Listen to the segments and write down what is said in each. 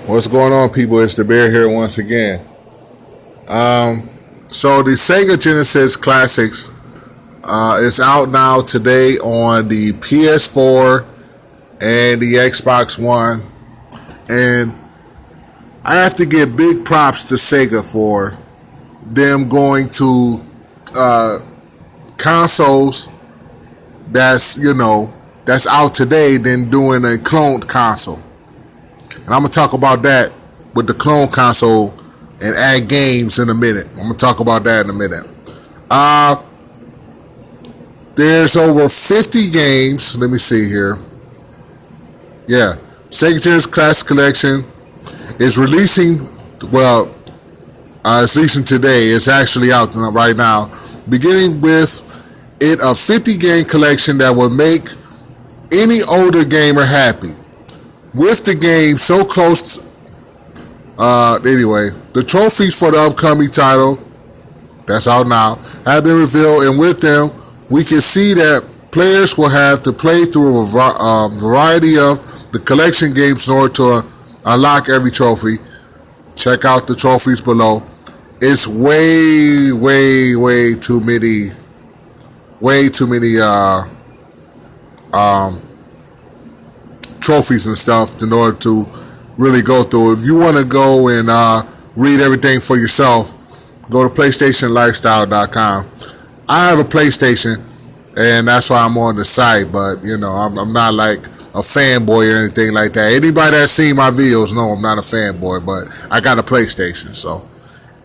What's going on, people? It's the Bear here once again. So the Sega Genesis Classics is out now today on the PS4 and the Xbox One, and I have to give big props to Sega for them going to consoles that's out today than doing a cloned console. And I'm going to talk about that with the clone console and AtGames in a minute. I'm going to talk about that in a minute. There's over 50 games. Let me see here. Yeah. Sega Genesis Classic Collection is releasing, it's releasing today. It's actually out right now. Beginning with a 50 game collection that will make any older gamer happy. With the game so close, anyway, the trophies for the upcoming title, that's out now, have been revealed, and with them, we can see that players will have to play through a variety of the collection games in order to unlock every trophy. Check out the trophies below. It's way too many trophies and stuff in order to really go through. If you want to go and read everything for yourself, go to PlayStationLifestyle.com. I have a PlayStation, and that's why I'm on the site, but I'm not like a fanboy or anything like that. Anybody that's seen my videos know I'm not a fanboy, but I got a PlayStation. So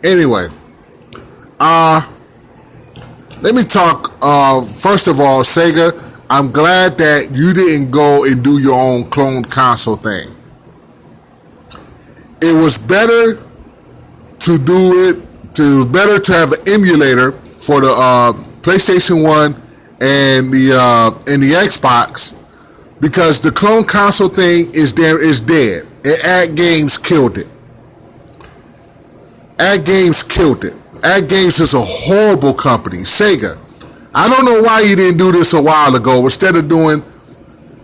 anyway, let me talk, first of all, Sega, I'm glad that you didn't go and do your own cloned console thing. It was better to do it. It was better to have an emulator for the PlayStation 1 and the Xbox, because the clone console thing is dead. And AtGames killed it. AtGames killed it. AtGames is a horrible company. Sega, I don't know why you didn't do this a while ago instead of doing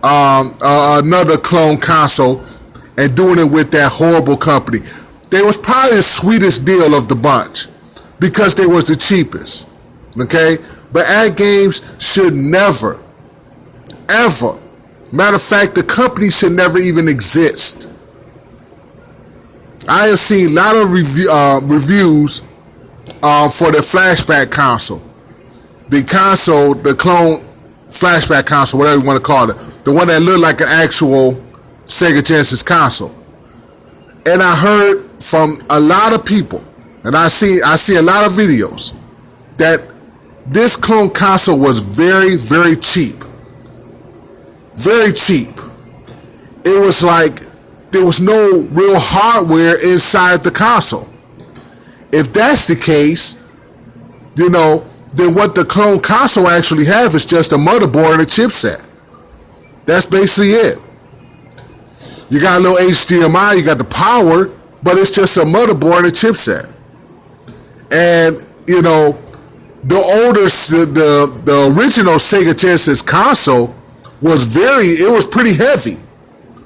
another clone console and doing it with that horrible company. They was probably the sweetest deal of the bunch because they was the cheapest. Okay? But AtGames should never, ever, matter of fact, the company should never even exist. I have seen a lot of reviews for the flashback console. The console, the clone flashback console, whatever you want to call it, the one that looked like an actual Sega Genesis console. And I heard from a lot of people, and I see a lot of videos, that this clone console was very cheap. Very cheap. It was like there was no real hardware inside the console. If that's the case, then what the clone console actually have is just a motherboard and a chipset. That's basically it. You got a little HDMI, you got the power, but it's just a motherboard and a chipset. And the original Sega Genesis console was pretty heavy.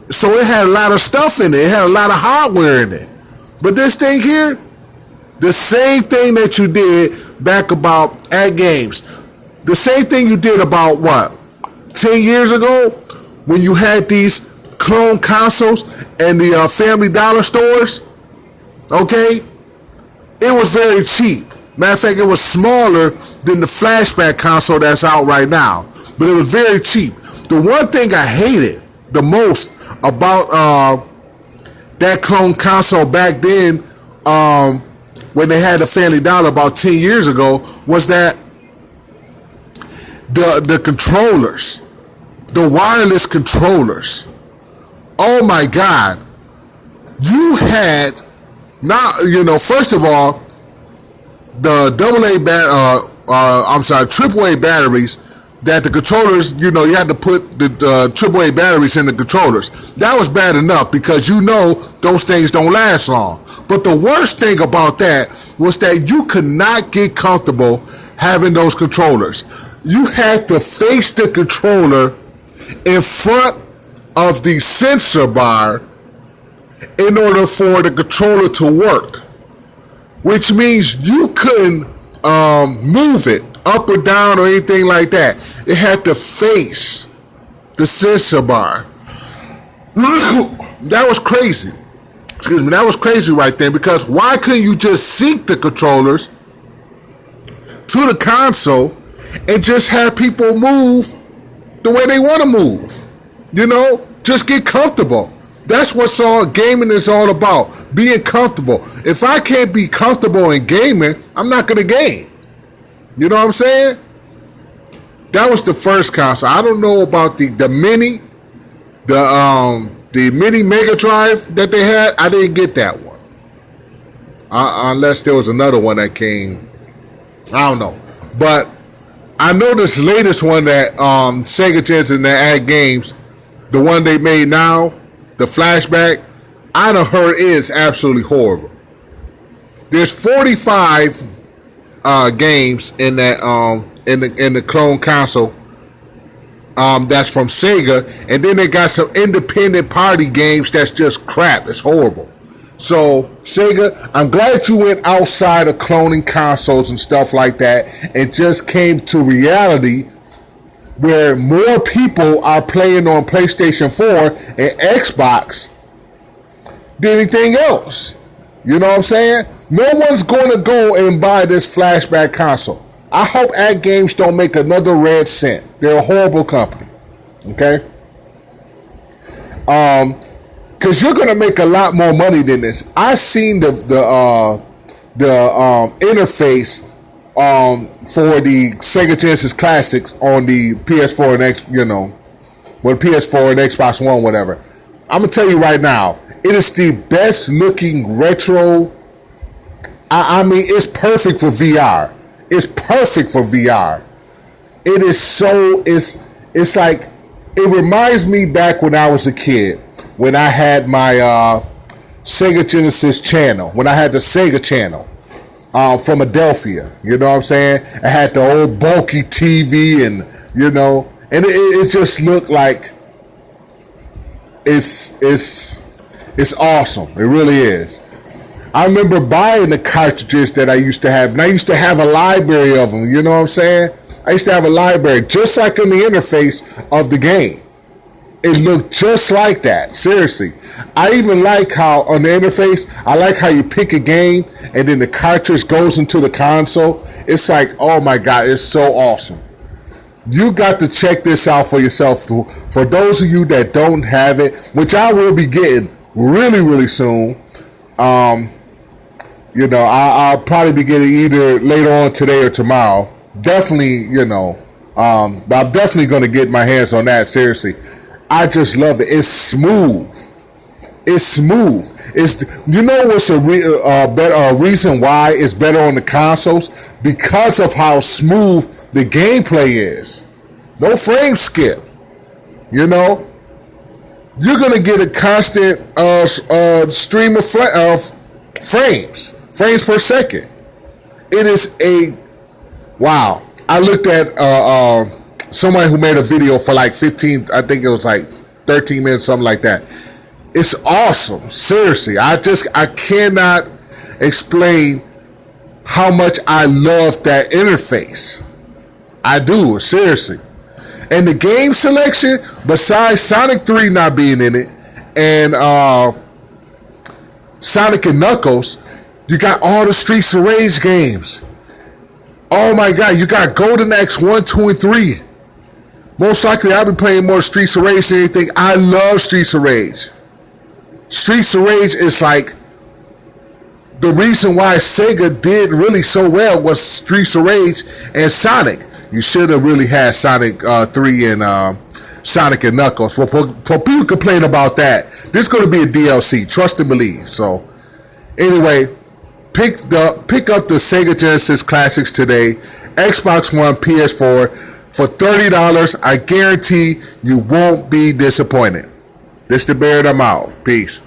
So it had a lot of stuff in it. It had a lot of hardware in it. But this thing here, the same thing that you did back about AtGames, the same thing you did about 10 years ago when you had these clone consoles and the Family Dollar stores. Okay, it was very cheap. Matter of fact, it was smaller than the flashback console that's out right now, but it was very cheap. The one thing I hated the most about that clone console back then, when they had the Family Dollar about 10 years ago, was that the controllers, the wireless controllers, oh my God, you had first of all, the AAA batteries that the controllers, you had to put the AAA batteries in the controllers. That was bad enough because those things don't last long. But the worst thing about that was that you could not get comfortable having those controllers. You had to face the controller in front of the sensor bar in order for the controller to work, which means you couldn't move it up or down or anything like that. It had to face the sensor bar. That was crazy. Excuse me, that was crazy right there, because why couldn't you just sync the controllers to the console and just have people move the way they want to move? You know, just get comfortable. That's what gaming is all about, being comfortable. If I can't be comfortable in gaming, I'm not going to game. You know what I'm saying? That was the first console. I don't know about the mini, the mini Mega Drive that they had. I didn't get that one. Unless there was another one that came. I don't know. But I know this latest one that Sega Genesis and their HORRIBLE, the one they made now, the flashback, I done heard is absolutely horrible. There's 45 games in that in the clone console that's from Sega, and then they got some independent party games that's just crap. It's horrible. So Sega, I'm glad you went outside of cloning consoles and stuff like that and just came to reality where more people are playing on PlayStation 4 and Xbox than anything else. You know what I'm saying? No one's going to go and buy this flashback console. I hope HORRIBLE don't make another red cent. They're a horrible company. Okay? Because you're going to make a lot more money than this. I seen the interface for the Sega Genesis Classics on the PS4 and PS4 and Xbox One, whatever. I'm gonna tell you right now, it is the best looking retro. I mean, it's perfect for VR. It's perfect for VR. It is so. It's like, it reminds me back when I was a kid, when I had my Sega Genesis channel, when I had the Sega channel. From Philadelphia, you know what I'm saying? I had the old bulky TV, and you know, and it just looked like it's awesome. It really is. I remember buying the cartridges that I used to have, and I used to have a library of them. You know what I'm saying? I used to have a library, just like in the interface of the game. It looked just like that. Seriously. I even like how on the interface, I like how you pick a game and then the cartridge goes into the console. It's like, oh my God, it's so awesome. You got to check this out for yourself. For those of you that don't have it, which I will be getting really, really soon. You know, I'll probably be getting either later on today or tomorrow. Definitely, you know, but I'm definitely going to get my hands on that. Seriously. I just love it. It's smooth. It's smooth. You know what's a reason why it's better on the consoles? Because of how smooth the gameplay is. No frame skip. You know, you're gonna get a constant stream of frames per second. It is wow. I looked at somebody who made a video for like 15, I think it was like 13 minutes, something like that. It's awesome. Seriously. I cannot explain how much I love that interface. I do, seriously. And the game selection, besides Sonic 3 not being in it, and Sonic and Knuckles, you got all the Streets of Rage games. Oh my God, you got Golden Axe 1, 2, and 3. Most likely, I'll be playing more Streets of Rage than anything. I love Streets of Rage. Streets of Rage is like the reason why Sega did really so well was Streets of Rage and Sonic. You should have really had Sonic 3 and Sonic and Knuckles. For people complain about that, there's going to be a DLC. Trust and believe. So, anyway, pick up the Sega Genesis Classics today. Xbox One, PS4. For $30, I guarantee you won't be disappointed. This the Beard, I'm out. Peace.